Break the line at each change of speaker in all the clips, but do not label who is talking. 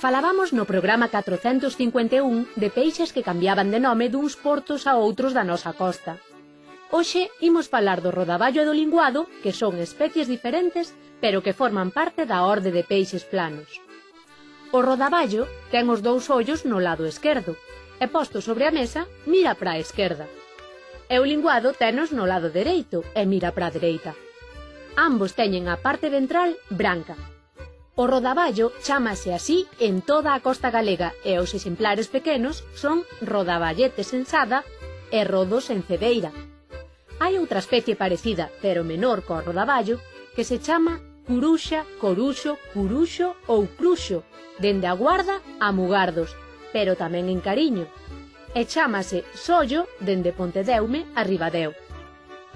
Falábamos no programa 451 de peixes que cambiaban de nome duns portos a outros da nosa costa. Hoxe imos falar do rodaballo e do linguado, que son especies diferentes, pero que forman parte da orde de peixes planos. O rodaballo ten os dous ollos no lado esquerdo, e posto sobre a mesa, mira para a esquerda. E o linguado tenos no lado dereito, e mira para a dereita. Ambos teñen a parte ventral branca. O rodaballo chámase así en toda a costa galega e os exemplares pequenos son rodaballetes en sada e rodos en cedeira. Hai outra especie parecida, pero menor co rodaballo, que se chama curuxa, coruxo, curuxo ou cruxo, dende a Guarda a Mugardos, pero tamén en cariño, e chámase sollo dende Pontedeume a Ribadeo.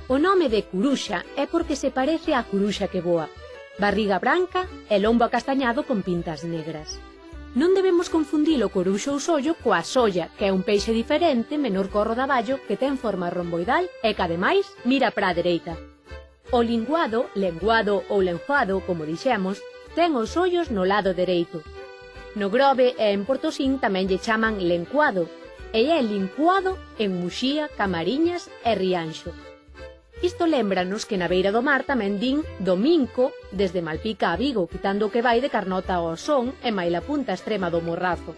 O nome de curuxa é porque se parece á curuxa que voa, barriga branca e lombo acastañado con pintas negras. Non debemos confundir o coruxo ou sollo coa solla, que é un peixe diferente, menor co rodaballo, que ten forma romboidal e que, ademais, mira para a dereita. O linguado, lenguado ou lenguado, como dixemos, ten os ollos no lado dereito. No Grove e en Portosín tamén lle chaman lencuado, e é lincuado en Muxía, Camariñas e Rianxo. Isto lémbranos que na beira do mar tamén din dominco desde Malpica a Vigo, quitando o que vai de Carnota ao Son e maila punta extrema do Morrazo.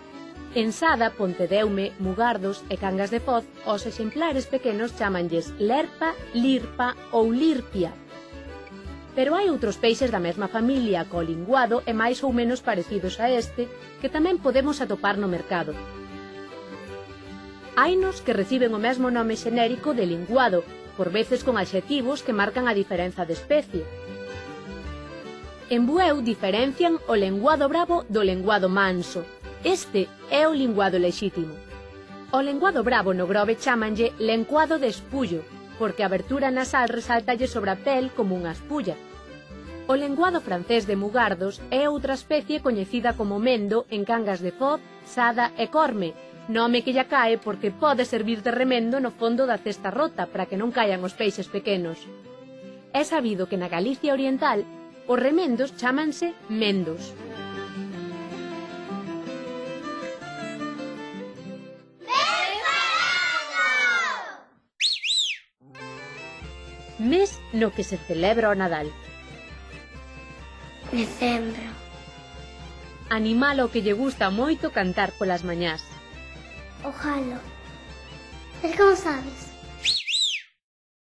En Sada, Pontedeume, Mugardos e Cangas de Foz, os exemplares pequenos chamanlles lerpa, lirpa ou lirpia. Pero hai outros peixes da mesma familia co linguado e máis ou menos parecidos a este, que tamén podemos atopar no mercado. Hainos que reciben o mesmo nome xenérico de linguado, por veces con adxetivos que marcan a diferenza de especie. En Bueu diferencian o lenguado bravo do lenguado manso. Este é o linguado lexítimo. O lenguado bravo no Grove chámanlle lenguado de espullo, porque a abertura nasal resáltalle sobre a pel como unha espulla. O lenguado francés de Mugardos é outra especie coñecida como mendo en Cangas de Foz, Sada e Corme, nome que lla cae porque pode servir de remendo no fondo da cesta rota para que non caian os peixes pequenos. É sabido que na Galicia oriental os remendos chámanse mendos. Mes no que se celebra o Nadal.
Decembro.
Animal ao que lle gusta moito cantar polas mañás.
O galo. Pero como sabes?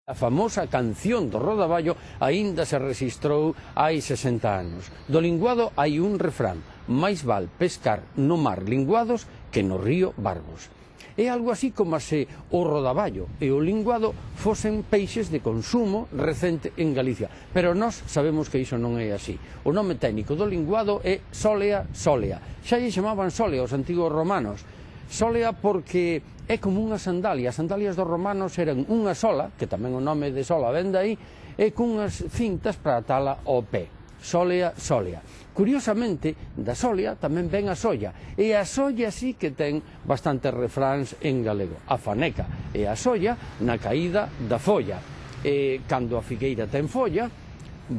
A famosa canción do rodaballo aínda se rexistrou hai 60 anos. Do linguado hai un refrán: máis val pescar no mar linguados que no río barbos. É algo así como se o rodaballo e o linguado fosen peixes de consumo recente en Galicia, pero nós sabemos que iso non é así. O nome técnico do linguado é Solea solea. Xa lle chamaban solea os antigos romanos. Solea porque é como unha sandalia. As sandalias dos romanos eran unha sola, que tamén o nome de sola ven de aí, e cunhas cintas para atala ao pé. Solea solea. Curiosamente, da solea tamén ven a solla, e a solla sí que ten bastantes refráns en galego. A faneca e a solla na caída da folla. E cando a figueira ten folla,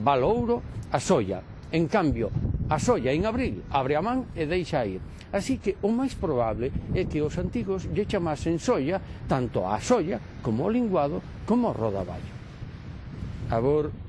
valouro a solla. En cambio, a solla en abril abre a man e deixa ir. Así que o máis probable é que os antigos lle chamasen solla tanto a solla como o linguado como o rodaballo. Abor.